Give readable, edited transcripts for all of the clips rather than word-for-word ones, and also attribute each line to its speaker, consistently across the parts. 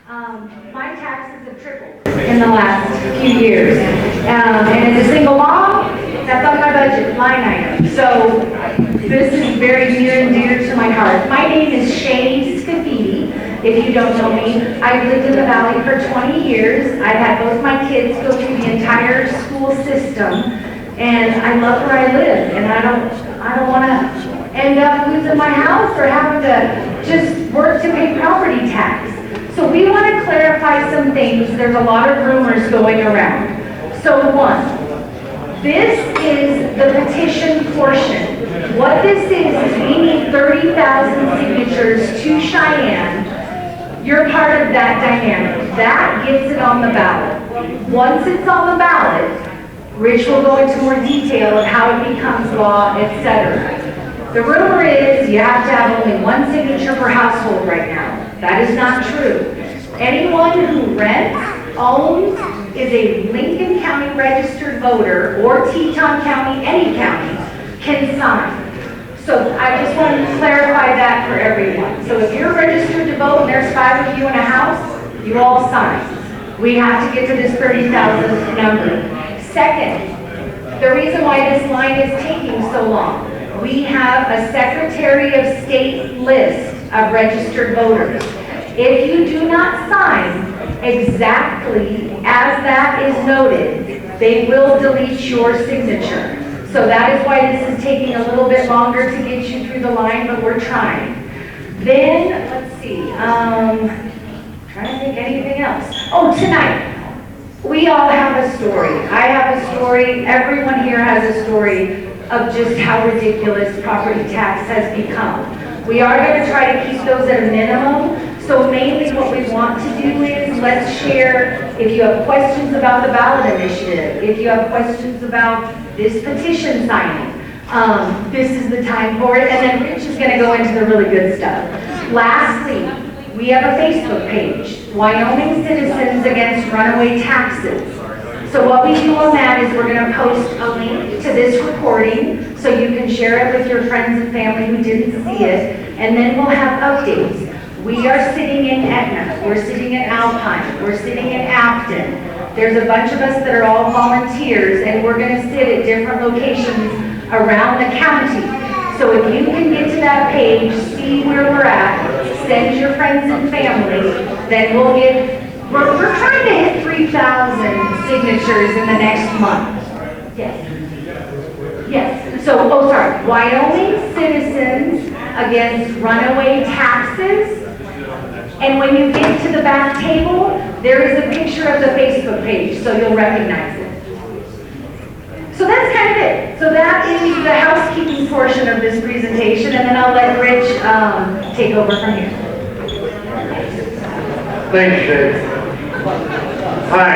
Speaker 1: My taxes have tripled in the last few years. And as a single mom, that's on my budget line item. So this is very near and dear to my heart. My name is Shay Scafidi. If you don't know me, I've lived in the Valley for 20 years. I've had both my kids go through the entire school system, and I love where I live. And I don't want to end up losing my house or having to just work to pay property tax. So we want to clarify some things. There's a lot of rumors going around. So one, this is the petition portion. What this is we need 30,000 signatures to Cheyenne. You're part of that dynamic. That gets it on the ballot. Once it's on the ballot, Rich will go into more detail of how it becomes law, etc. The rumor is you have to have only one signature per household right now. That is not true. Anyone who rents, owns, is a Lincoln County registered voter, or Teton County, any county, can sign. So I just want to clarify that for everyone. So if you're registered to vote and there's 5 of you in a house, you all sign. We have to get to this 30,000 number. Second, the reason why this line is taking so long, we have a Secretary of State list of registered voters. If you do not sign exactly as that is noted, they will delete your signature. So that is why this is taking a little bit longer to get you through the line, but we're trying. Then, let's see, trying to think anything else. Oh, tonight, we all have a story. I have a story, everyone here has a story of just how ridiculous property tax has become. We are going to try to keep those at a minimum. So mainly what we want to do is let's share, if you have questions about the ballot initiative, if you have questions about this petition signing, this is the time for it. And then Rich is going to go into the really good stuff. Lastly, we have a Facebook page, Wyoming Citizens Against Runaway Taxes. So what we do on that is we're going to post a link to this recording so you can share it with your friends and family who didn't see it, and then we'll have updates. We are sitting in Etna, we're sitting in Alpine, we're sitting in Afton. There's a bunch of us that are all volunteers, and we're going to sit at different locations around the county. So if you can get to that page, see where we're at, send your friends and family, then we'll get, we're trying to hit 3,000 signatures in the next month. Yes. Yes. So, oh sorry, Wyoming Citizens Against Runaway Taxes. And when you get to the back table, there is a picture of the Facebook page, so you'll recognize it. So that's kind of it. So that is the housekeeping portion of this presentation, and then I'll let Rich take over from here.
Speaker 2: Thanks, Shay. Hi,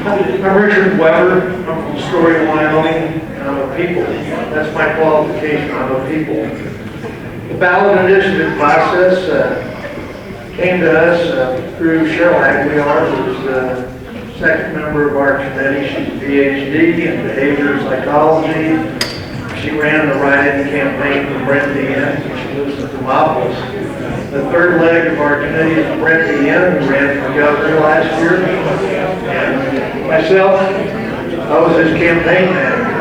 Speaker 2: I'm Richard Weber. I'm from Astoria, Wyoming, and I'm a people. That's my qualification, I'm a people. The ballot initiative process came to us through Cheryl Aguilar, who's the second member of our committee. She's a PhD in behavioral psychology. She ran the write-in campaign for Brent Dean. She lives in Thermopolis. The third leg of our committee is Brent Dean, who ran for governor last year. And myself, I was his campaign manager.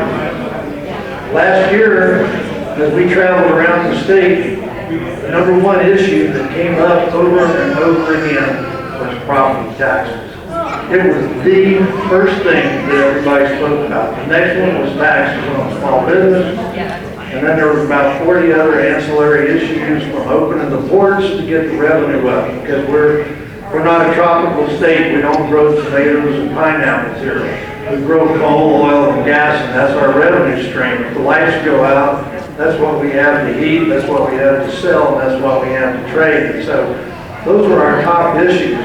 Speaker 2: Last year, as we traveled around the state, the number one issue that came up over and over again was property taxes. It was the first thing that everybody spoke about. The next one was taxes on small business. And then there was about 40 other ancillary issues, from opening the ports to get the revenue up. Because we're not a tropical state. We don't grow tomatoes and pineapples here. We grow coal, oil, and gas, and that's our revenue stream. If the lights go out, that's what we have to eat, that's what we have to sell, and that's what we have to trade. And so those were our top issues.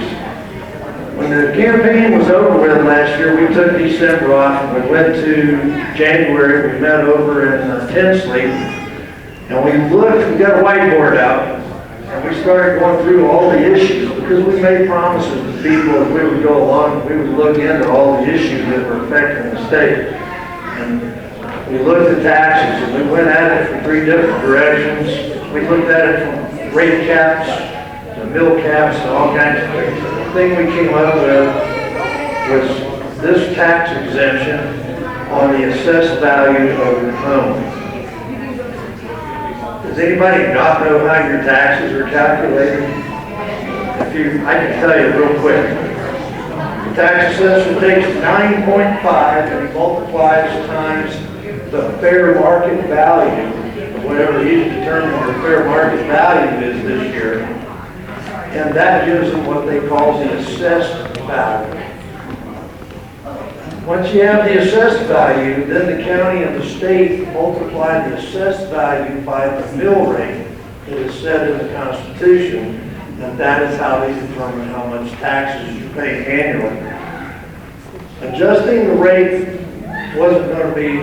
Speaker 2: When the campaign was over with last year, we took December off and we went to January. We met over in Tinsley, and we got a whiteboard out, and we started going through all the issues, because we made promises to people as we would go along, we would look into all the issues that were affecting the state. And we looked at taxes, and we went at it from 3 different directions. We looked at it from rate caps the mill caps and all kinds of things. The thing we came up with was this tax exemption on the assessed value of your home. Does anybody not know how your taxes are calculated? I can tell you real quick. The tax assessor takes 9.5 and multiplies times the fair market value, whatever he's determined the fair market value is this year, and that gives them what they call the assessed value. Once you have the assessed value, then the county and the state multiply the assessed value by the mill rate that is set in the Constitution, and that is how they determine how much taxes you pay annually. Adjusting the rate wasn't going to be a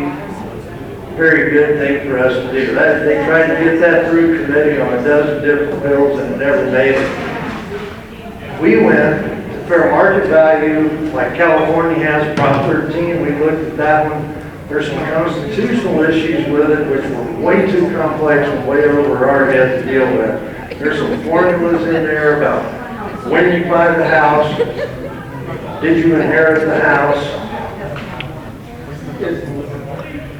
Speaker 2: very good thing for us to do. They tried to get that through committee on a dozen different bills and it never made it. We went to fair market value, like California has, Prop 13. We looked at that one. There's some constitutional issues with it, which were way too complex and way over our head to deal with. There's some formulas in there about when you buy the house, did you inherit the house.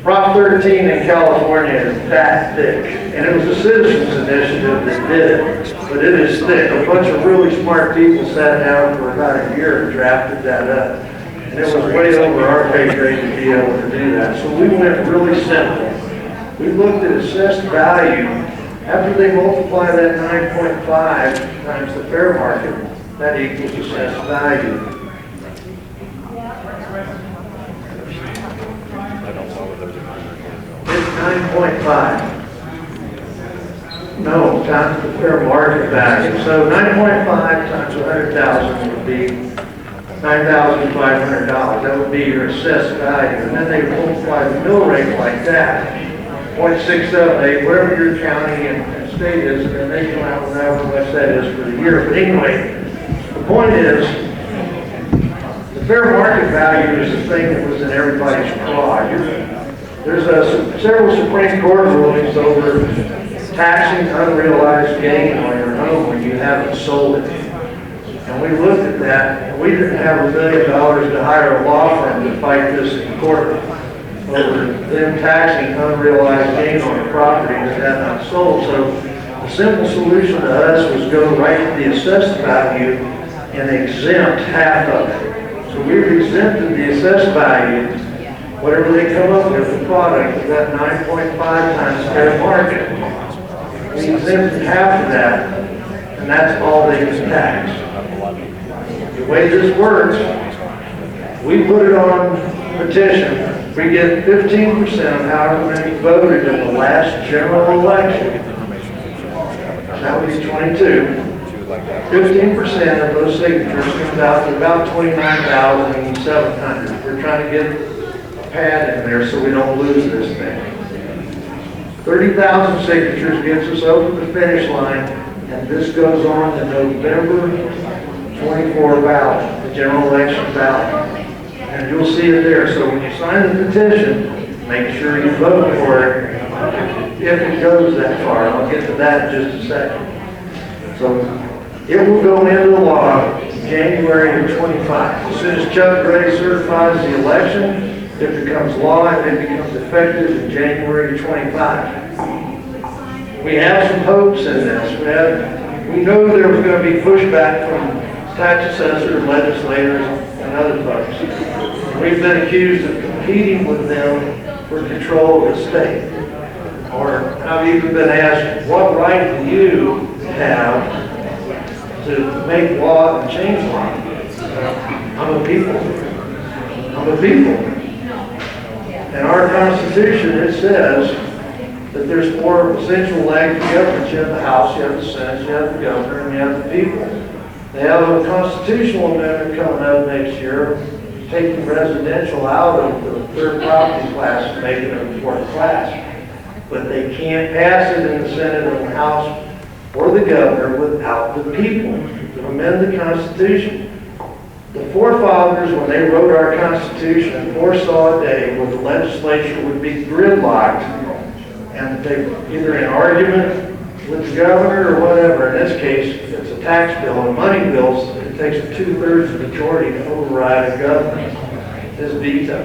Speaker 2: Prop 13 in California is that thick, and it was a citizens initiative that did it, but it is thick. A bunch of really smart people sat down for about a year and drafted that up, and it was way over our pay grade to be able to do that. So we went really simple. We looked at assessed value. After they multiply that 9.5 times the fair market, that equals assessed value. It's 9.5. No, times the fair market value. So 9.5 times 100,000 would be $9,500. That would be your assessed value. And then they multiply the mill rate like that. 0.678, whatever your county and state is, and then they come out with however much that is for the year. But anyway, the point is, the fair market value is the thing that was in everybody's craw. There's several Supreme Court rulings over taxing unrealized gain on your home when you haven't sold it. And we looked at that, and we didn't have $1 million to hire a law firm to fight this in court over them taxing unrealized gain on a property that had not sold. So the simple solution to us was go right to the assessed value and exempt half of it. So we've exempted the assessed value, whatever they come up with, the product of that 9.5 times fair market. We exempted half of that, and that's all they can tax. The way this works, we put it on petition. We get 15% of however many voted in the last general election. That was 22. 15% of those signatures comes out to about 29,700. We're trying to get a pad in there so we don't lose this thing. 30,000 signatures gets us over the finish line, and this goes on to November 24 ballot, the general election ballot. And you'll see it there. So when you sign the petition, make sure you vote for it if it goes that far. I'll get to that in just a second. So it will go into law January of 25. As soon as Chuck Gray certifies the election, it becomes law and it becomes effective in January of 25. We have some hopes in this. We know there was going to be pushback from tax assessors, legislators, and other folks. We've been accused of competing with them for control of the state. Or I've even been asked, what right do you have to make law and change law? I'm a people. I'm a people. In our Constitution, it says that there's four essential legs of government. You have the House, you have the Senate, you have the governor, and you have the people. They have a constitutional amendment coming up next year, taking residential out of the third property class and making it a fourth class. But they can't pass it in the Senate or the House or the governor without the people to amend the Constitution. The forefathers, when they wrote our Constitution, foresaw a day where the legislature would be gridlocked and they either in argument with the governor or whatever. In this case, it's a tax bill and money bills. It takes a 2/3 majority to override a governor. His veto.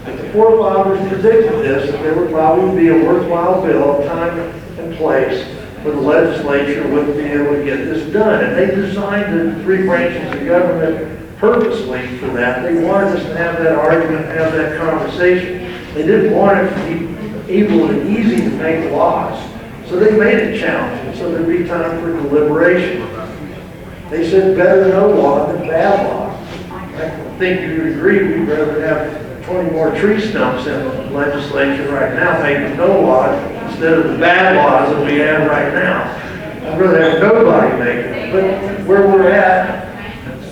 Speaker 2: But the forefathers predicted this, that there would probably be a worthwhile bill, time and place where the legislature would be able to get this done. And they designed the three branches of government purposely for that. They wanted us to have that argument, have that conversation. They didn't want it to be able and easy to make laws. So they made it challenging, so there'd be time for deliberation. They said better no law than bad law. I think you would agree we'd rather have 20 more tree stumps in the legislature right now making no law instead of the bad laws that we have right now. I'd rather have nobody making it. But where we're at,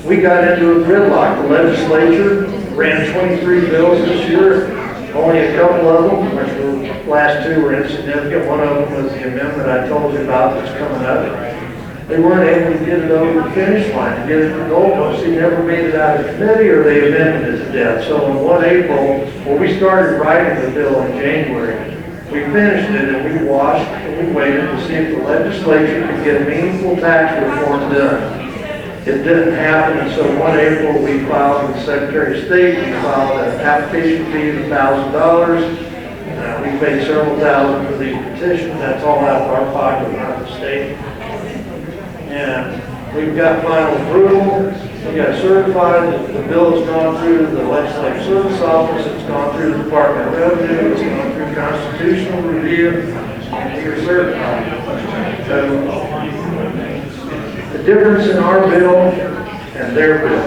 Speaker 2: we got into a gridlock. The legislature ran 23 bills this year. Only a couple of them, which the last two were insignificant. One of them was the amendment I told you about that's coming up. They weren't able to get it over the finish line, to get it to the goalpost. They never made it out of committee or they amended it to death. So on 1 April, when we started writing the bill in January, we finished it and we watched and we waited to see if the legislature could get meaningful tax reform done. It didn't happen, and so 1 April we filed with the Secretary of State. We filed an application fee of $1,000. We paid several thousand for these petitions. That's all out of our pocket, not the state. And we've got final approval. We got certified. The bill has gone through the Legislative Service Office. It's gone through the Department of Revenue. It's gone through constitutional review. And we're certified. So, the difference in our bill and their bill.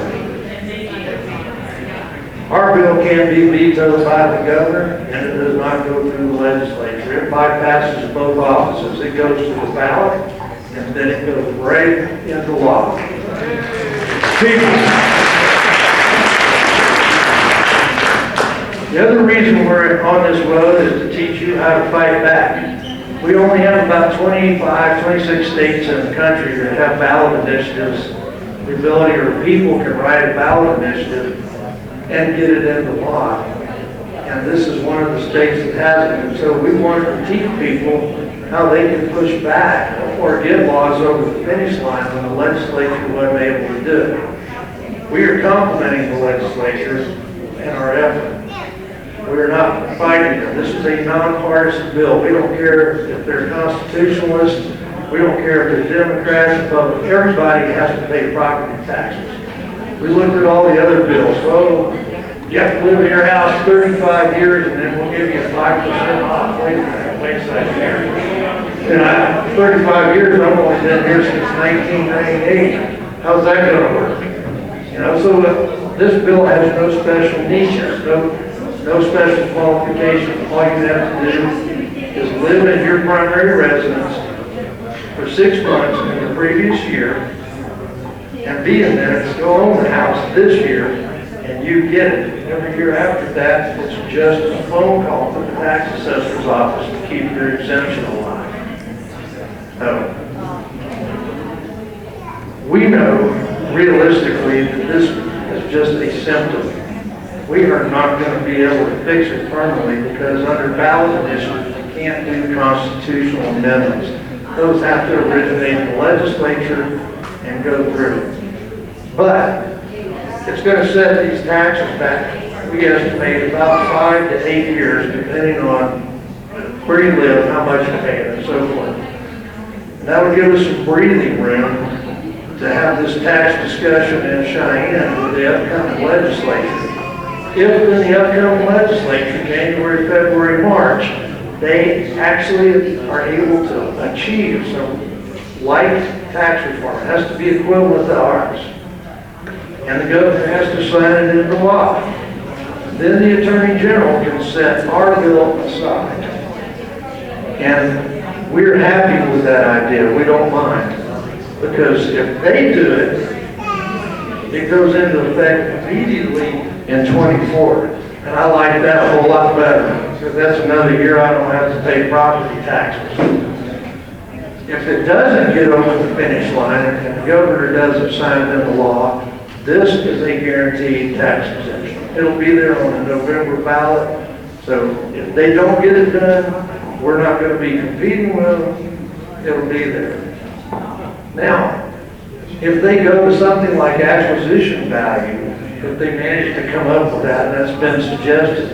Speaker 2: Our bill can be vetoed by the governor, and it does not go through the legislature. It bypasses both offices. It goes to the ballot, and then it goes right into law. People. The other reason we're on this road is to teach you how to fight back. We only have about 25, 26 states in the country that have ballot initiatives. The ability or people can write a ballot initiative and get it into law. And this is one of the states that has it. And so we want to teach people how they can push back or get laws over the finish line when the legislature wasn't able to do it. We are complimenting the legislature in our effort. We're not fighting them. This is a nonpartisan bill. We don't care if they're constitutionalists. We don't care if they're Democrats, Republicans. Everybody has to pay property taxes. We looked at all the other bills. Well, you have to live in your house 35 years and then we'll give you 5% off. Wait a second here. And 35 years, I've only been here since 1998. How's that going to work? You know, so this bill has no special niches, no special qualifications. All you have to do is live in your primary residence for 6 months in the previous year and be in there and still own the house this year, and you get it. Every year after that, it's just a phone call to the tax assessor's office to keep your exemption alive. We know realistically that this is just a symptom. We are not going to be able to fix it permanently because under ballot initiatives, you can't do constitutional amendments. Those have to originate in the legislature and go through. But it's going to set these taxes back, we estimate, about 5 to 8 years, depending on where you live, how much you pay, and so forth. And that would give us some breathing room to have this tax discussion in Cheyenne with the upcoming legislature. If in the upcoming legislature, January, February, March, they actually are able to achieve some light tax reform. It has to be equivalent to ours. And the governor has to sign it into law. Then the Attorney General can set our bill aside. And we're happy with that idea. We don't mind. Because if they do it, it goes into effect immediately in 24. And I like that a whole lot better. Because that's another year I don't have to pay property taxes. If it doesn't get over the finish line and the governor doesn't sign it into law, this is a guaranteed tax exemption. It'll be there on the November ballot. So if they don't get it done, we're not going to be competing with them. it'll be there. Now, if they go to something like acquisition value, if they manage to come up with that, and that's been suggested,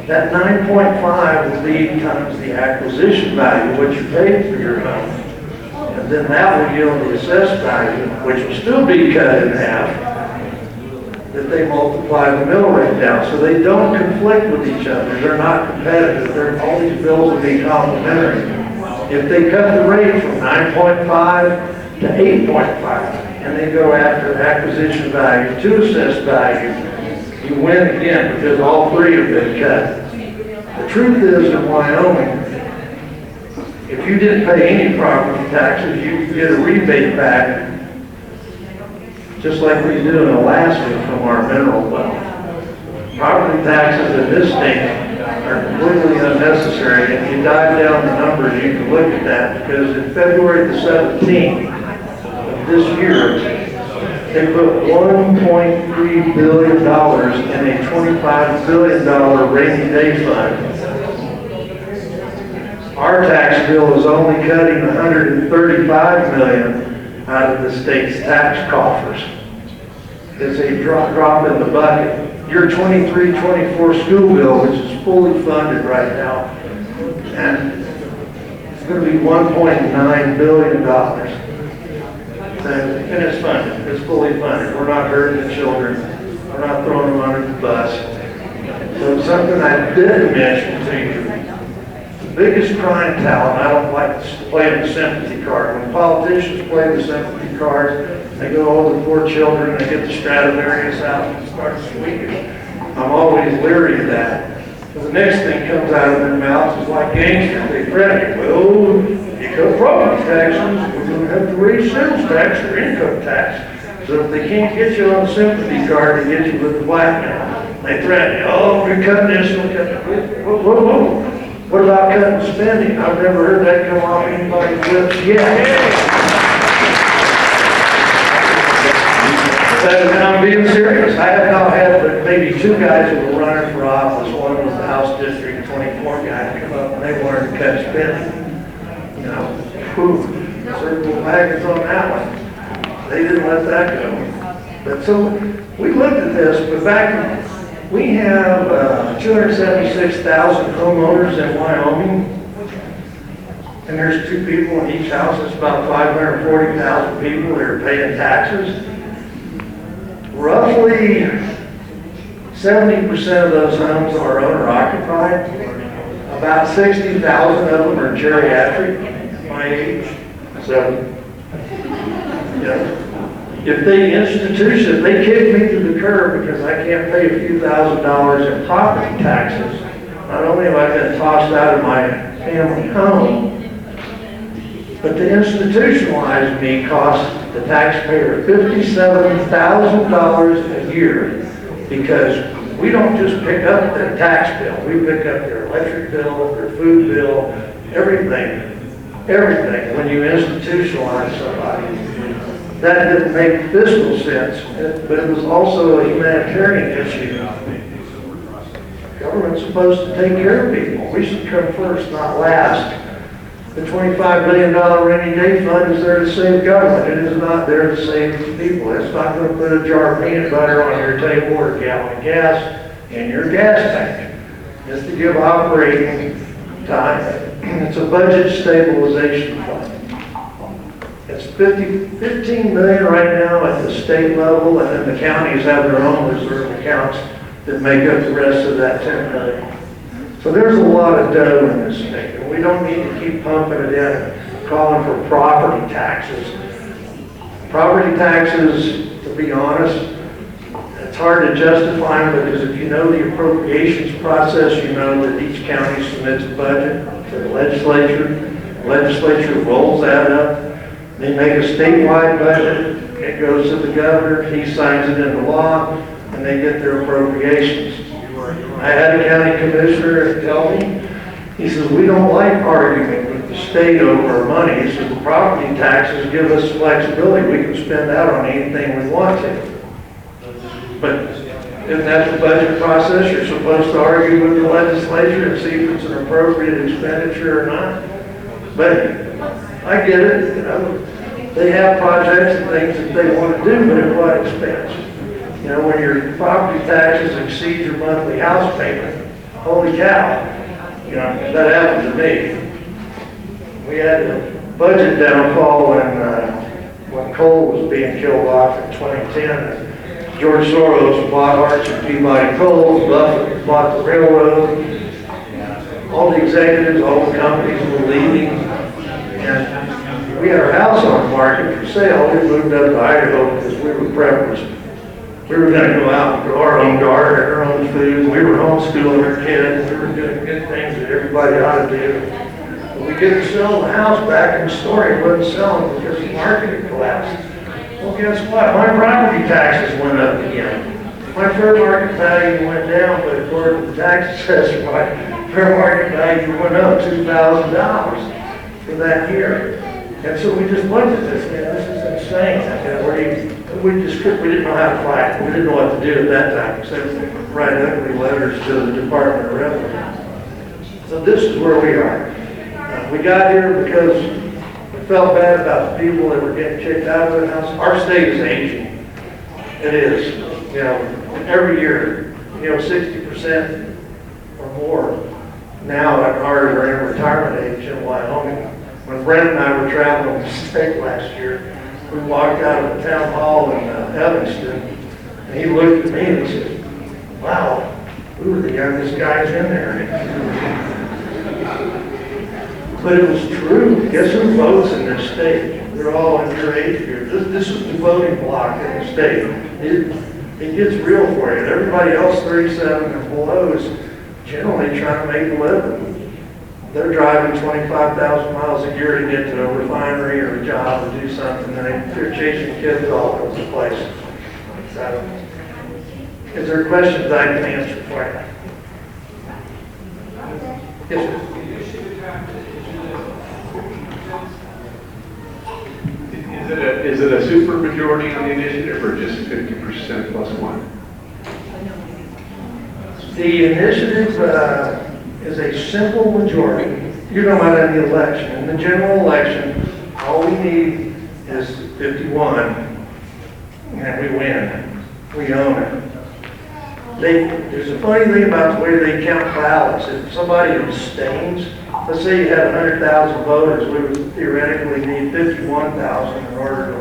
Speaker 2: that 9.5 will be times the acquisition value, what you paid for your home. And then that will yield the assessed value, which will still be cut in half, that they multiply the mill rate down. So they don't conflict with each other. They're not competitive. All these bills will be complementary. If they cut the rate from 9.5 to 8.5, and they go after acquisition value to assessed value, you win again because all three have been cut. The truth is in Wyoming, if you didn't pay any property taxes, you could get a rebate back, just like we do in Alaska from our mineral wealth. Property taxes in this state are completely unnecessary. If you dive down the numbers, you can look at that, because in February the 17th of this year, they put $1.3 billion in a $25 billion rainy day fund. Our tax bill is only cutting $135 million out of the state's tax coffers. It's a drop in the bucket. Your 23-24 school bill, which is fully funded right now, and it's going to be $1.9 billion. And it's funded. It's fully funded. We're not hurting the children. We're not throwing them under the bus. So something I didn't mention to you. The biggest crying talent, I don't like playing the sympathy card. When politicians play the sympathy cards, they go, oh, the poor children, they get the Stradivarius out and start squeaking. I'm always leery of that. Because the next thing comes out of their mouths is like gangsters. They threaten you. Well, you cut property taxes, we're going to have to raise sales tax or income tax. So if they can't get you on a sympathy card, they get you with the blackmail. They threaten you, oh, we're cutting this, we're cutting that. Whoa. What about cutting spending? I've never heard that come off anybody's lips yet. And I'm being serious. I have now had but maybe two guys who were running for office. One was the House District 24 guy come up and they wanted to cut spending. You know, circle wagons on that one. They didn't let that go. But so we looked at this, but back we have 276,000 homeowners in Wyoming, and there's two people in each house. It's about 540,000 people that are paying taxes. Roughly 70% of those homes are owner-occupied. About 60,000 of them are geriatric, my age. So, yeah. If they kick me to the curb because I can't pay a few $1,000s in property taxes, not only have I been tossed out of my family home, but to institutionalize me costs the taxpayer $57,000 a year, because we don't just pick up their tax bill, we pick up their electric bill, their food bill, everything when you institutionalize somebody. That didn't make fiscal sense, but it was also a humanitarian issue. Government's supposed to take care of people. We should come first, not last. The $25 billion rainy day fund is there to save government. It is not there to save people. It's not going to put a jar of peanut butter on your table or a gallon of gas in your gas tank. It's to give operating time. It's a budget stabilization fund. It's $15 million right now at the state level, and then the counties have their own reserve accounts that make up the rest of that $10 million. So there's a lot of dough in this state, and we don't need to keep pumping it in, calling for property taxes. Property taxes, to be honest, it's hard to justify them, because if you know the appropriations process, you know that each county submits a budget to the legislature. The legislature rolls that up. They make a statewide budget. It goes to the governor. He signs it into law, and they get their appropriations. I had a county commissioner tell me, he says, we don't like arguing with the state over money. He says, the property taxes give us flexibility. We can spend that on anything we want to. But isn't that the budget process? You're supposed to argue with the legislature and see if it's an appropriate expenditure or not. But I I get it, you know, they have projects and things that they want to do, but at what expense? You know, when your property taxes exceed your monthly house payment, holy cow, you know, that happened to me. We had a budget downfall when coal was being killed off in 2010. George Soros bought Arch and Peabody Coal, Buffett bought the railroad. All the executives, all the companies were leaving. And we had our house on the market for sale. We moved up to Idaho because we were preppers. We were going to go out and grow our own garden, our own food. We were homeschooling our kids. We were doing good things that everybody ought to do. But we couldn't sell the house back in the store. It wasn't selling because the market had collapsed. Well, guess what? My property taxes went up again. My fair market value went down, but according to the tax assessor, my fair market value went up $2,000 for that year. And so we just looked at this, man, this is insane. We didn't know how to fight. We didn't know what to do at that time, except write ugly letters to the Department of Revenue. So this is where we are. We got here because we felt bad about the people that were getting kicked out of the house. Our state is aging. It is. You know, every year, 60% or more now at ours are in retirement age in Wyoming. When Brent and I were traveling the state last year, we walked out of the town hall in Evanston, and he looked at me and he said, wow, we were the youngest guys in there. But it was true. Guess who votes in this state? They're all in your age group. This is the voting block in the state. It gets real for you. Everybody else 37 and below is generally trying to make a living. They're driving 25,000 miles a year to get to a refinery or a job or do something, and they're chasing kids all over the place. So, is there questions I can answer for you? Yes, sir.
Speaker 3: Is it a super majority on the initiative or just 50% plus one?
Speaker 2: The initiative is a simple majority. You know about in the election. In the general election, all we need is 51, and we win. We own it. There's a funny thing about the way they count ballots. If somebody abstains, let's say you had 100,000 voters, we would theoretically need 51,000 in order to,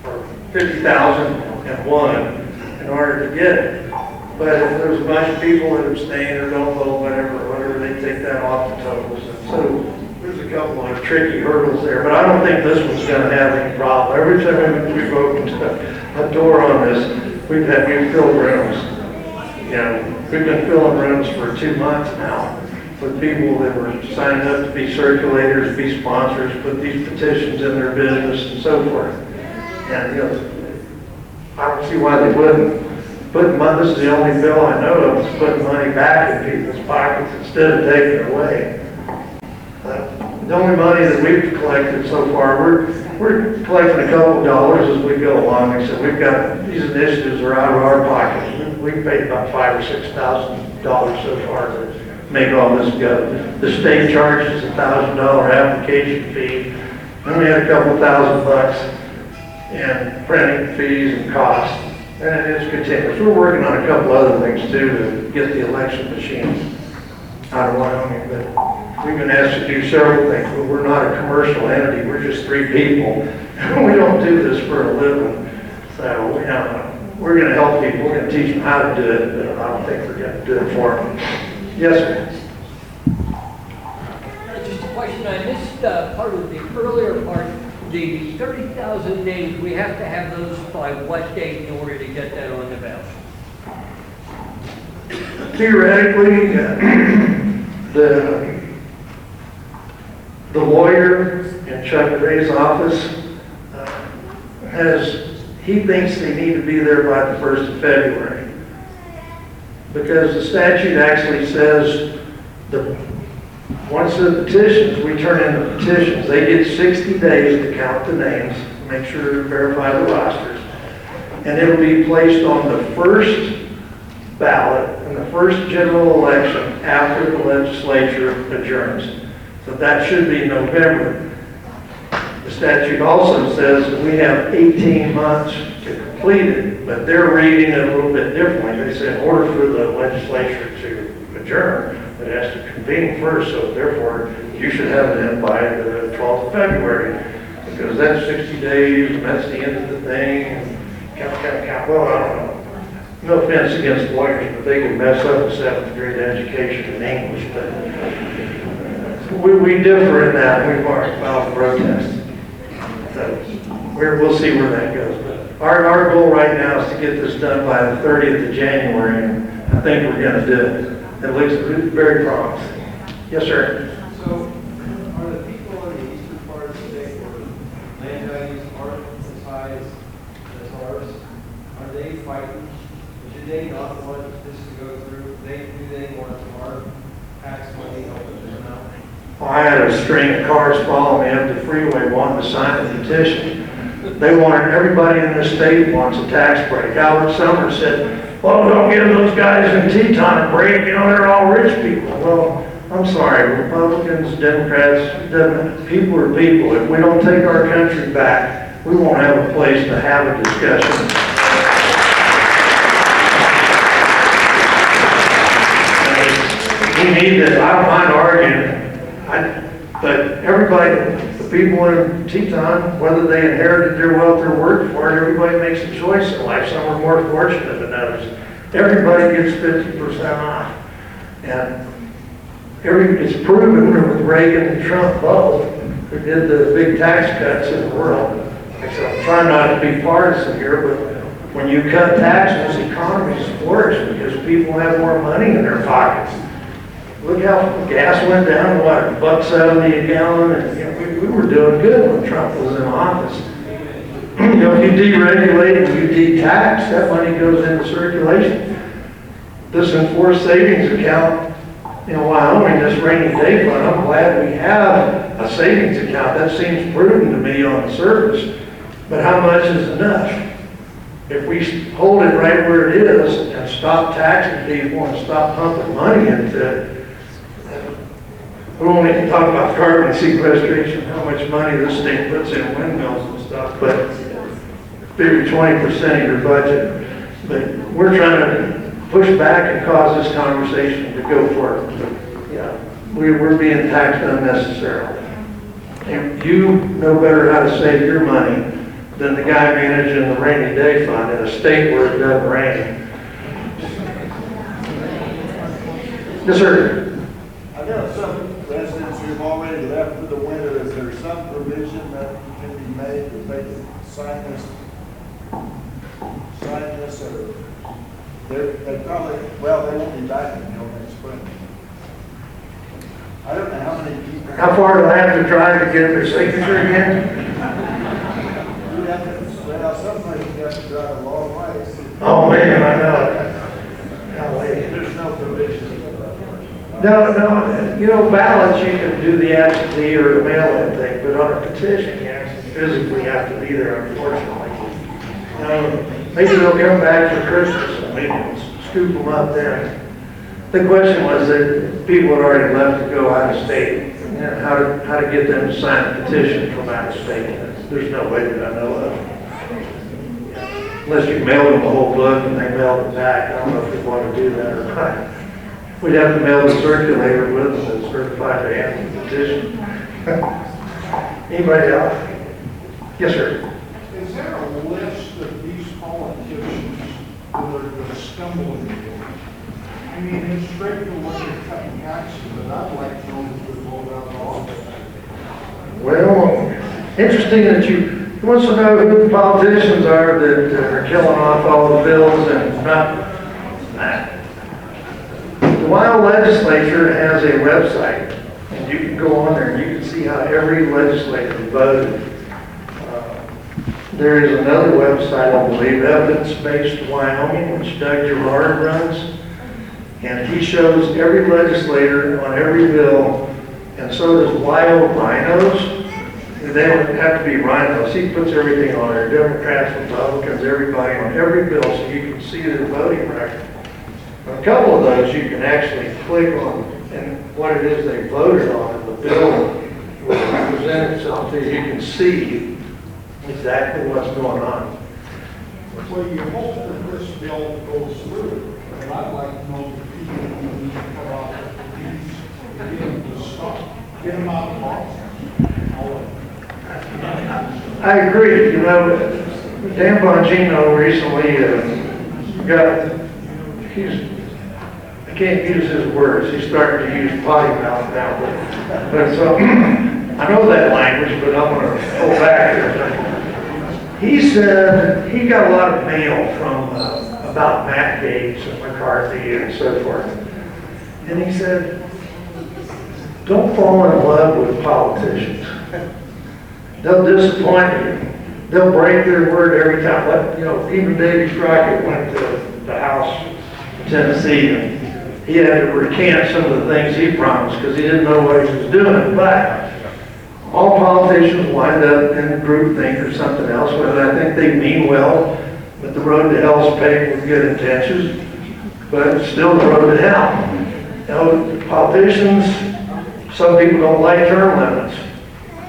Speaker 2: or 50,001 in order to get it. But if there's a bunch of people that abstain or don't vote, whatever, they take that off the totals. And so there's a couple of tricky hurdles there, but I don't think this one's going to have any problem. Every time we've opened a door on this, we've filled rooms. We've been filling rooms for 2 months now with people that were signing up to be circulators, be sponsors, put these petitions in their business and so forth. And I don't see why they wouldn't. This is the only bill I know of that's putting money back in people's pockets instead of taking it away. The only money that we've collected so far, we're collecting a couple of dollars as we go along. Except we've got these initiatives are out of our pockets. We've paid about $5,000 or $6,000 so far to make all this go. The state charges a $1,000 application fee. Then we had a couple $1,000 in printing fees and costs. And it is continuous. We're working on a couple other things too to get the election machine out of Wyoming. But we've been asked to do several things, but we're not a commercial entity. We're just 3 people. We don't do this for a living. So we're going to help people. We're going to teach them how to do it, but I don't think we're going to do it for them. Yes, sir.
Speaker 4: Just a question. I missed part of the earlier part. The 30,000 names, we have to have those by what date in order to get that on the ballot?
Speaker 2: Theoretically, the lawyer in Chuck Gray's office he thinks they need to be there by the 1st of February. Because the statute actually says once the petitions, we turn in the petitions, they get 60 days to count the names, make sure to verify the rosters, and it'll be placed on the first ballot in the first general election after the legislature adjourns. So that should be November. statute also says that we have 18 months to complete it, but they're reading it a little bit differently. They say in order for the legislature to adjourn, it has to convene first, so therefore you should have it in by the 12th of February, because that's 60 days, and that's the end of the thing, and count. Well, I don't know. No offense against lawyers, but they can mess up a 7th grade education in English, but we differ in that. We've already filed a protest. So we'll see where that goes. But our goal right now is to get this done by the 30th of January, and I think we're going to do it. It looks very promising. Yes, sir.
Speaker 5: So, are the people on the eastern part of the state where land values aren't as high as ours, are they fighting? Do they not want this to go through? Do they want our tax money helping them out?
Speaker 2: Well, I had a string of cars follow me up the freeway wanting to sign a petition. They wanted, everybody in this state wants a tax break. Albert Summers said, well, don't give those guys in Teton a break, you know, they're all rich people. Well, I'm sorry, Republicans, Democrats, people are people. If we don't take our country back, we won't have a place to have a discussion. We need to, I don't mind arguing, but everybody, the people in Teton, whether they inherited their wealth or worked for it, everybody makes a choice in life. Some are more fortunate than others. Everybody gets 50% off. And it's proven with Reagan and Trump both, who did the big tax cuts in the world. Except I'm trying not to be partisan here, but when you cut taxes, economies flourish because people have more money in their pockets. Look how gas went down, what, $1.70 a gallon, and you know, we were doing good when Trump was in office. You know, if you deregulate and you de-tax, that money goes into circulation. This enforced savings account in Wyoming, this rainy day fund, I'm glad we have a savings account. That seems prudent to me on the surface, but how much is enough? If we hold it right where it is and stop taxing people and stop pumping money into it, we won't even talk about carbon sequestration, how much money this state puts in windmills and stuff, but maybe 20% of your budget. But we're trying to push back and cause this conversation to go forward. Yeah, we're being taxed unnecessarily. And you know better how to save your money than the guy managing the rainy day fund in a state where it doesn't rain. Yes, sir.
Speaker 6: I know some residents who've already left for the winter. Is there some provision that can be made that they can sign this, or they probably, well, they won't be back until next spring. I don't know how many people.
Speaker 2: How far do I have to drive to get their signature again?
Speaker 6: You have to, well, some places you have to drive a long way.
Speaker 2: Oh man, I know. Golly.
Speaker 6: There's no provision.
Speaker 2: No, you know, ballots, you can do the absentee or the mail-in thing, but on a petition, you actually physically have to be there, unfortunately. Maybe they'll come back for Christmas, and maybe we'll scoop them up there. The question was that people had already left to go out of state, and how to get them to sign a petition from out of state. There's no way that I know of. Unless you mail them the whole book and they mail it back. I don't know if they want to do that or not. We'd have to mail the circulator with them that's certified to answer the petition. Anybody else? Yes, sir.
Speaker 7: Is there a list of these politicians that are going to stumble into it? I mean, it's great to look at cutting taxes, but I'd like to know who would vote out of office.
Speaker 2: Well, interesting that you want to know who the politicians are that are killing off all the bills and not. The Wyoming legislature has a website, and you can go on there and you can see how every legislator voted. There is another website, I believe, Evidence-Based Wyoming, which Doug Gerard runs, and he shows every legislator on every bill, and so does WYO Rhinos. They don't have to be rhinos. He puts everything on there, Democrats, Republicans, everybody on every bill, so you can see their voting record. A couple of those you can actually click on and what it is they voted on in the bill was present itself to you, you can see exactly what's going on.
Speaker 7: Well, you hope that this bill goes through, but I'd like to know the people who need to cut off the fees, get them to stop, get them out of Boston. All of them.
Speaker 2: I agree, you know, Dan Bongino recently I can't use his words, he's starting to use potty mouth now, but so, I know that language, but I'm gonna pull back here. He said he got a lot of mail from, about Matt Gates and McCarthy and so forth. And he said, don't fall in love with politicians. They'll disappoint you. They'll break their word every time. Like, you know, even Davy Crockett went to the House in Tennessee and he had to recant some of the things he promised because he didn't know what he was doing. But all politicians wind up in groupthink or something else, whether I think they mean well, but the road to hell's paved with good intentions, but it's still the road to hell. You know, politicians, some people don't like term limits.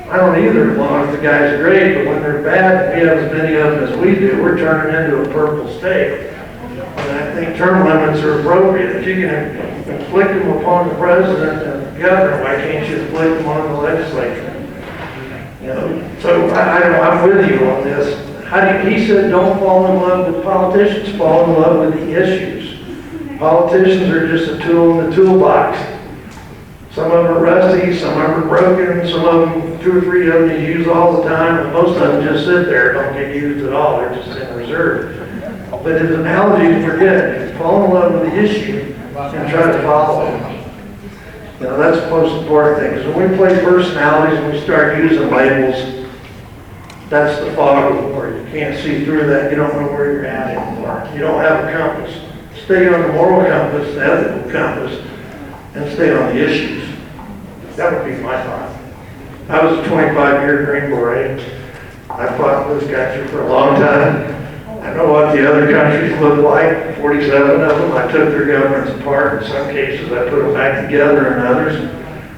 Speaker 2: I don't either, as long as the guy's great, but when they're bad, we have as many of them as we do, we're turning into a purple state. And I think term limits are appropriate. If you can inflict them upon the president and the governor, why can't you inflict them on the legislature? You know, so I'm with you on this. He said don't fall in love with politicians, fall in love with the issues. Politicians are just a tool in the toolbox. Some of them are rusty, some of them are broken, some of them, 2 or 3 of them you use all the time, and most of them just sit there, don't get used at all, they're just in reserve. But his analogies were good. Fall in love with the issue and try to follow it. You know, that's the most important thing, because when we play personalities and we start using labels, that's the fog of war. You can't see through that, you don't know where you're at anymore. You don't have a compass. Stay on the moral compass, the ethical compass, and stay on the issues. That would be my thought. I was a 25-year Green Beret. I fought in this country for a long time. I know what the other countries look like, 47 of them. I took their governments apart. In some cases, I put them back together in others.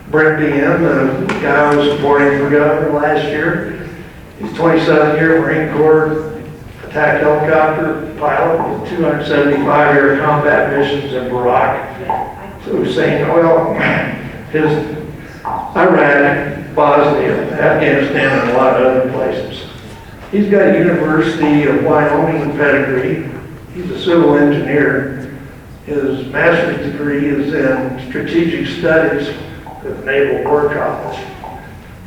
Speaker 2: Brent Dean, the guy I was supporting for governor last year, he's 27-year Marine Corps attack helicopter pilot with 275-year combat missions in Iraq. So he's saying, well, his Iraq, Bosnia, Afghanistan, and a lot of other places. He's got a University of Wyoming pedigree. He's a civil engineer. His master's degree is in strategic studies at the Naval War College.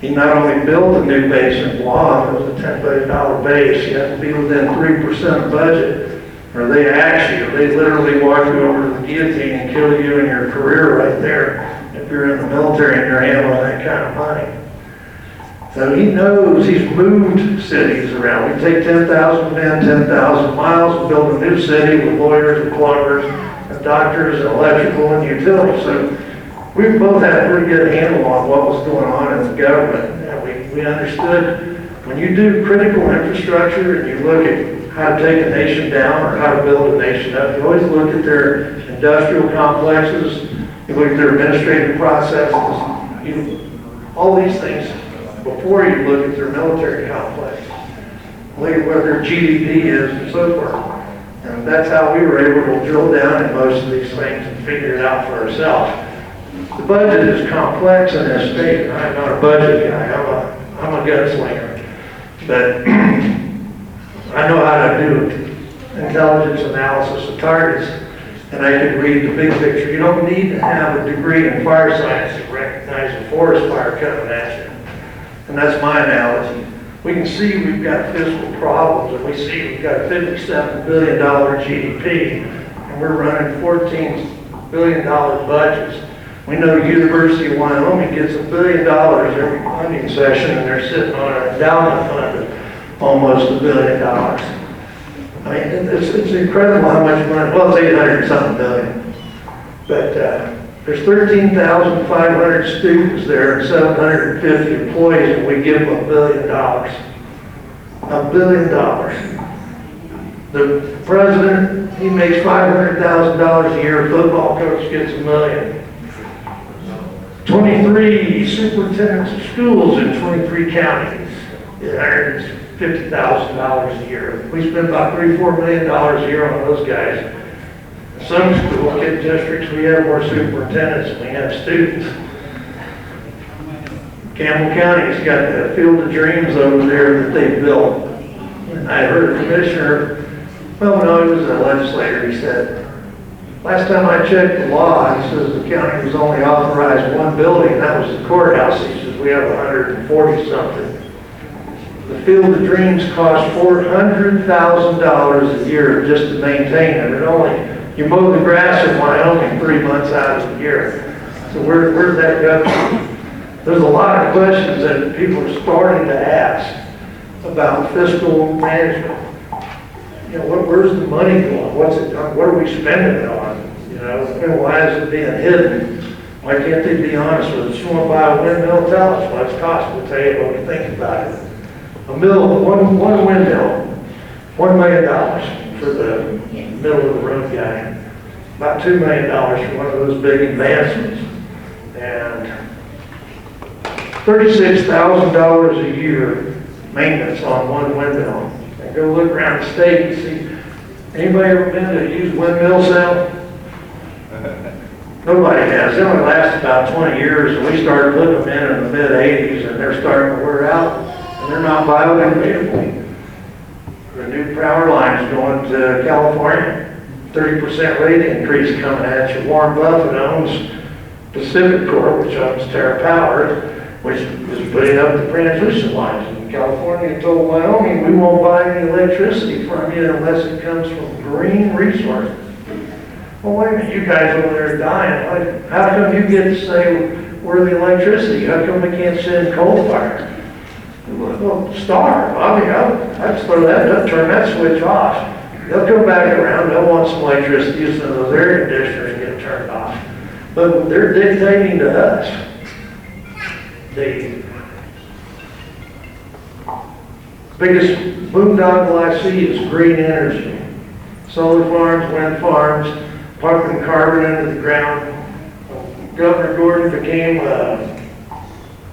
Speaker 2: He not only built a new base in Guam, it was a $10 billion base. You have to be within 3% of budget, or they axe you. They literally walk you over to the guillotine and kill you in your career right there if you're in the military and you're handling that kind of money. So he knows, he's moved cities around. We take 10,000 men, 10,000 miles, and build a new city with lawyers and plumbers and doctors and electrical and utilities. So we both had a pretty good handle on what was going on in the government. And we understood when you do critical infrastructure and you look at how to take a nation down or how to build a nation up, you always look at their industrial complexes, you look at their administrative processes, all these things before you look at their military complex. Look at what their GDP is and so forth. And that's how we were able to drill down in most of these things and figure it out for ourselves. The budget is complex in this state. I'm not a budget guy, I'm a gunslinger. But I know how to do intelligence analysis of targets, and I can read the big picture. You don't need to have a degree in fire science to recognize a forest fire coming at you. And that's my analogy. We can see we've got fiscal problems, and we see we've got a $57 billion GDP, and we're running $14 billion budgets. We know University of Wyoming gets $1 billion every funding session, and they're sitting on an endowment fund of almost $1 billion. I mean, it's incredible how much money, well, it's 800-something billion. But there's 13,500 students there and 750 employees, and we give them $1 billion. $1 billion. The president, he makes $500,000 a year. A football coach gets $1 million. 23 superintendents of schools in 23 counties. It earns $50,000 a year. We spend about $3-4 million a year on those guys. Some school kid districts, we have more superintendents than we have students. Campbell County's got the Field of Dreams over there that they built. And I heard a commissioner, well, no, he was a legislator, he said, last time I checked the law, he says the county was only authorized one building, and that was the courthouse. He says we have 140 something. The Field of Dreams cost $400,000 a year just to maintain it. And only, you mow the grass in Wyoming 3 months out of the year. So where's that go? There's a lot of questions that people are starting to ask about fiscal management. You know, where's the money going? What are we spending it on? You know, and why is it being hidden? Why can't they be honest with us? You want to buy a windmill? Tell us what it's costing. We'll tell you what we think about it. A mill, one windmill, $1 million for the middle of the road guy. About $2 million for one of those big advancements. And $36,000 a year maintenance on one windmill. And go look around the state and see, anybody ever been to a used windmill sale? Nobody has. They only last about 20 years, and we started putting them in the mid-'80s, and they're starting to wear out, and they're not biodegradable. The new power lines going to California, 30% rate increase coming at you. Warren Buffett owns Pacific Corp, which owns Terra Power, which is putting up the transmission lines. And California told Wyoming, we won't buy any electricity from you unless it comes from green resources. Well, wait a minute, you guys over there are dying. How come you get to say we're the electricity? How come we can't send coal fire? Well, starve. I mean, I'd throw that, turn that switch off. They'll come back around, they'll want some electricity, so those air conditioners get turned off. But they're dictating to us. The biggest boondoggle I see is green energy. Solar farms, wind farms, pumping carbon into the ground. Governor Gordon became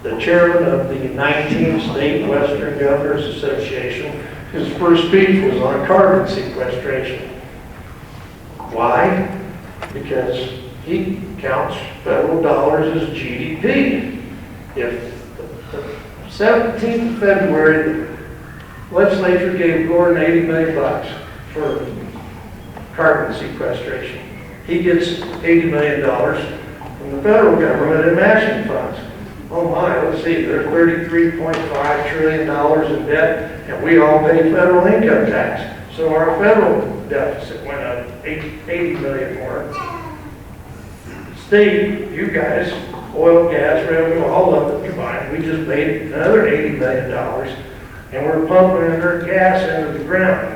Speaker 2: the chairman of the 19th State Western Governors Association. His first speech was on carbon sequestration. Why? Because he counts federal dollars as GDP. If the 17th of February, the legislature gave Gordon $80 million for carbon sequestration. He gets $80 million from the federal government in matching funds. Oh my, let's see, there's $33.5 trillion in debt, and we all pay federal income tax. So our federal deficit went up 80 million more. State, you guys, oil, gas, revenue, all of it combined, we just paid another $80 million, and we're pumping our gas into the ground.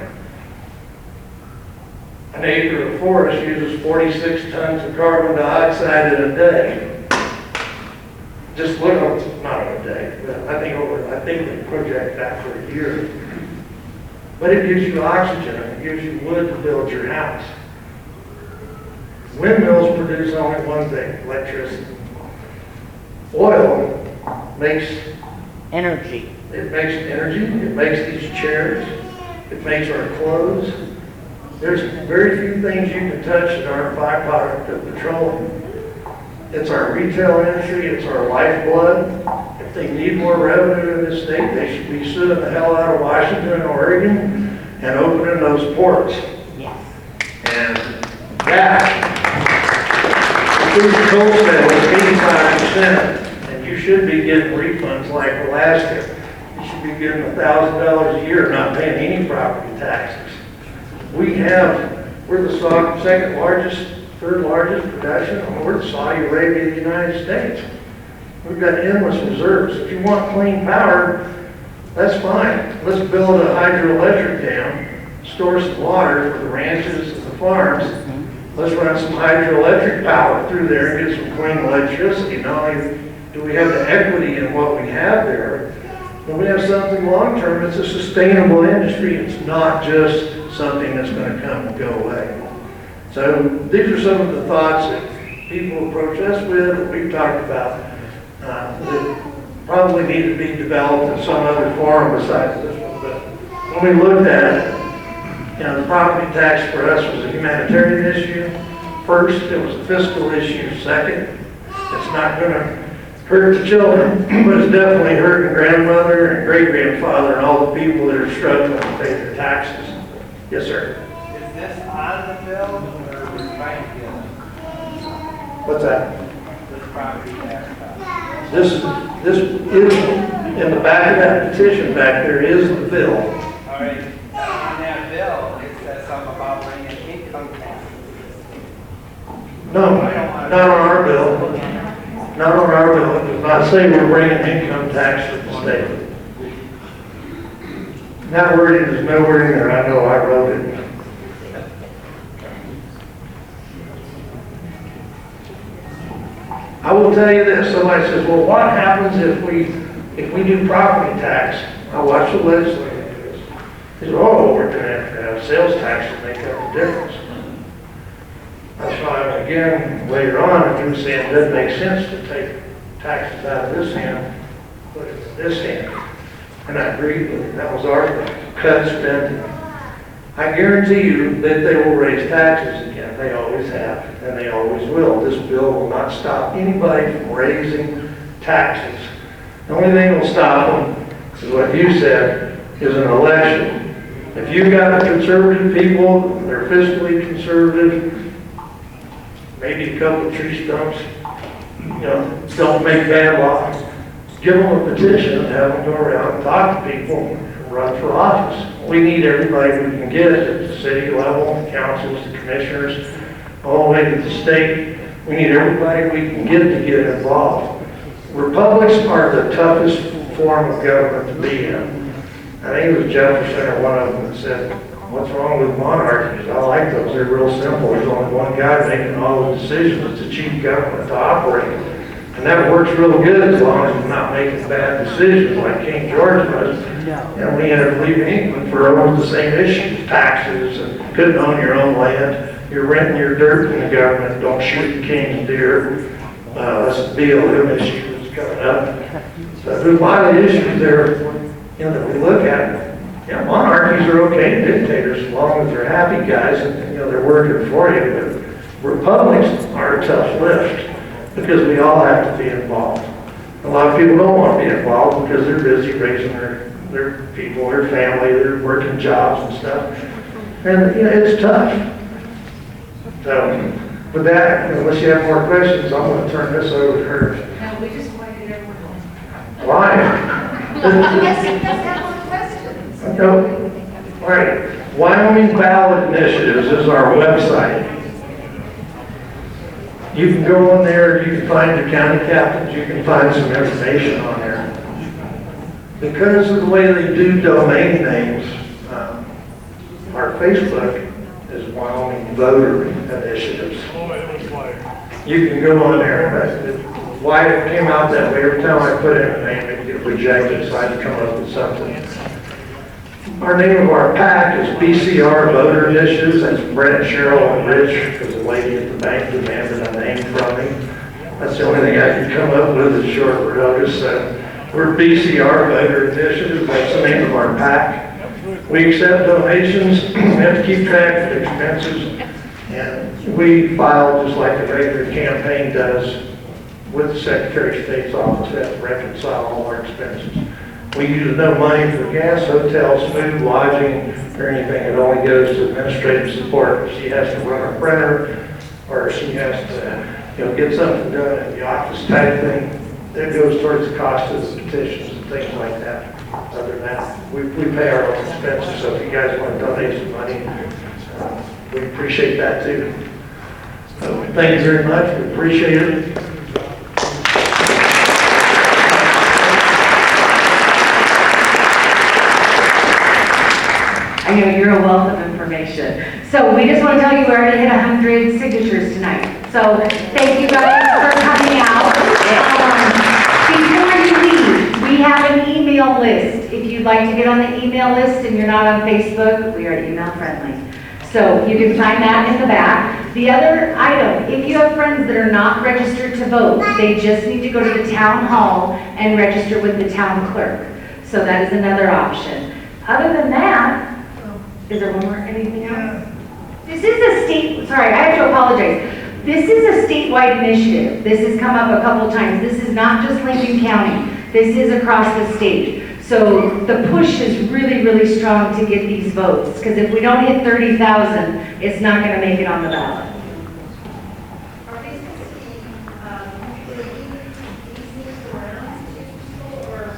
Speaker 2: An acre of forest uses 46 tons of carbon dioxide in a day. Just look, not in a day, but I think they project that for a year. But it gives you oxygen, and it gives you wood to build your house. Windmills produce only one thing, electricity. Oil makes
Speaker 8: energy.
Speaker 2: It makes energy, it makes these chairs, it makes our clothes. There's very few things you can touch that aren't a byproduct of petroleum. It's our retail industry, it's our lifeblood. If they need more revenue in this state, they should be suing the hell out of Washington and Oregon and opening those ports.
Speaker 8: Yes.
Speaker 2: And that, crude coal sale is 85%, and you should be getting refunds like Alaska. You should be getting $1,000 a year, not paying any property taxes. We're the second largest, third largest production, and we're the Saudi Arabia of the United States. We've got endless reserves. If you want clean power, that's fine. Let's build a hydroelectric dam, store some water for the ranches and the farms. Let's run some hydroelectric power through there and get some clean electricity. Not only do we have the equity in what we have there, but we have something long-term. It's a sustainable industry. It's not just something that's going to come and go away. So these are some of the thoughts that people approach us with, that we've talked about, that probably need to be developed in some other form besides this one. But when we looked at it, you know, the property tax for us was a humanitarian issue. First, it was a fiscal issue. Second, it's not going to hurt the children, but it's definitely hurting grandmother and great-grandfather and all the people that are struggling to pay their taxes. Yes, sir.
Speaker 5: Is this on the bill or is trying to get
Speaker 2: What's that?
Speaker 5: this property tax?
Speaker 2: This is in the back of that petition back there is the bill.
Speaker 5: All right, on that bill, it says something about bringing income tax.
Speaker 2: No, not on our bill. Not on our bill. It does not say we're bringing income tax to the state. That wording is nowhere in there. I know I wrote it. I will tell you this. Somebody says, well, what happens if we do property tax? I watch the legislature do this. They say, oh, we're going to have sales tax to make up the difference. That's why, again, later on, he was saying it doesn't make sense to take taxes out of this hand, put it in this hand. And I agree with it. That was our cut spending. I guarantee you that they will raise taxes again. They always have, and they always will. This bill will not stop anybody from raising taxes. The only thing that will stop them is what you said, is an election. If you've got conservative people, they're fiscally conservative, maybe a couple of tree stumps, you know, don't make bad laws. Give them a petition and have them go around and talk to people and run for office. We need everybody we can get at the city level, the councils, the commissioners, all the way to the state. We need everybody we can get involved. Republics are the toughest form of government to be in. I think it was Jefferson or one of them that said, what's wrong with monarchies? I like those. They're real simple. There's only one guy making all the decisions. It's the chief government to operate. And that works real good as long as you're not making bad decisions like King George was. And we ended up leaving England for almost the same issues, taxes and couldn't own your own land. You're renting your dirt from the government. Don't shoot the king's deer. That's the BLM issue that's coming up. So there's a lot of issues there, you know, that we look at. Yeah, monarchies are okay, dictators, as long as they're happy guys and, you know, they're working for you. But republics are a tough lift because we all have to be involved. A lot of people don't want to be involved because they're busy raising their people, their family, their working jobs and stuff. And, you know, it's tough. So, with that, unless you have more questions, I'm going to turn this over to her.
Speaker 1: No, we just invited everyone else.
Speaker 2: Why?
Speaker 1: Yes, he does have more questions.
Speaker 2: Okay. All right. Wyoming Ballot Initiatives is our website. You can go on there, you can find your county captains, you can find some information on there. Because of the way they do domain names, our Facebook is Wyoming Voter Initiatives. You can go on there. Why it came out that way, every time I put in a name, it get rejected, so I had to come up with something. Our name of our PAC is BCR Voter Initiatives. That's Brent, Cheryl, and Rich, because the lady at the bank demanded a name from me. That's the only thing I could come up with is short for notice. We're BCR Voter Initiatives. That's the name of our PAC. We accept donations. We have to keep track of expenses. And we file just like a regular campaign does with the Secretary of State's office. We have to reconcile all our expenses. We use no money for gas, hotels, food, lodging, or anything. It only goes to administrative support. If she has to run a printer, or she has to, you know, get something done at the office type thing, that goes towards the cost of the petitions and things like that. Other than that, we pay our own expenses. So if you guys want to donate some money, we appreciate that too. So thank you very much. We appreciate it.
Speaker 1: I know you're a wealth of information. So we just want to tell you we already hit 100 signatures tonight. So thank you guys for coming out. Before you leave, we have an email list. If you'd like to get on the email list and you're not on Facebook, we are email friendly. So you can find that in the back. The other item, if you have friends that are not registered to vote, they just need to go to the town hall and register with the town clerk. So that is another option. Other than that, is there one more, anything else? This is a state, sorry, I have to apologize. This is a statewide initiative. This has come up a couple times. This is not just Lincoln County. This is across the state. So the push is really, really strong to get these votes, because if we don't hit 30,000, it's not going to make it on the ballot.
Speaker 9: Are they supposed to be, these things around to people, or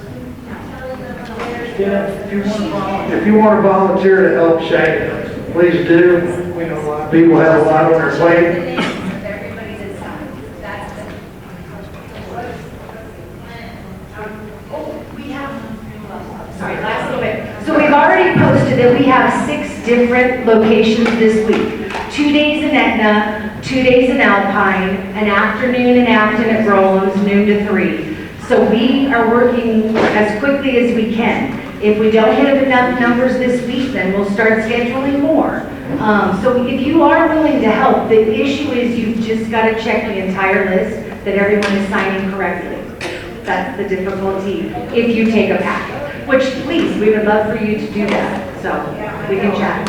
Speaker 9: telling them where?
Speaker 2: Yeah, if you want to volunteer to help Shane, please do. We know a lot of people have a lot on their plate.
Speaker 9: Everybody that's signed, that's the.
Speaker 1: We have, sorry, last little bit. So we've already posted that we have 6 different locations this week. 2 days in Etna, 2 days in Alpine, an afternoon in Afton at Rollins, noon to 3. So we are working as quickly as we can. If we don't hit enough numbers this week, then we'll start scheduling more. So if you are willing to help, the issue is you've just got to check the entire list that everyone is signing correctly. That's the difficulty if you take a packet, which please, we would love for you to do that. So we can chat.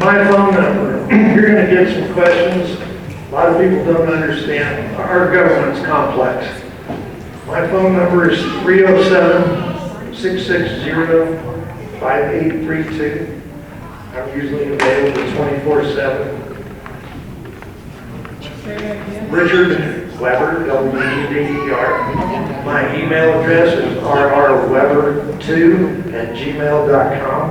Speaker 2: My phone number, you're going to get some questions. A lot of people don't understand. Our government's complex. My phone number is 307-660-5832. I'm usually available 24/7. Richard Weber, W-E-B-E-R. My email address is rrweber2@gmail.com.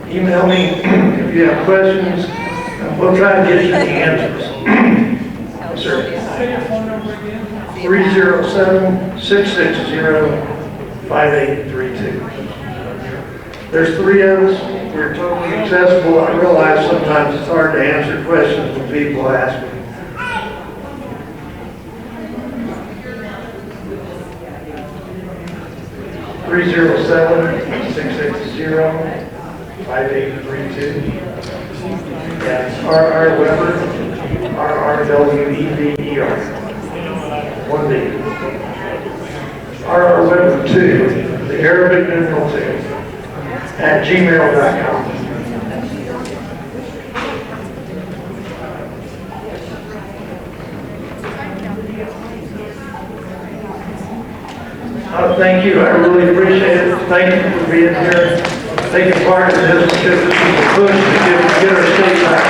Speaker 2: Email me if you have questions, and we'll try to get you the answers. Sir. 307-660-5832. There's 3 of us. We're totally accessible. I realize sometimes it's hard to answer questions when people ask me. Three 660-5832. Yeah, R.R. Weber, R-R-W-E-B-E-R. 1 D. R.R. Weber 2, the Arabic numeral 2, at gmail.com. Thank you. I really appreciate it. Thank you for being here, taking part in this. This is a push to get our state back.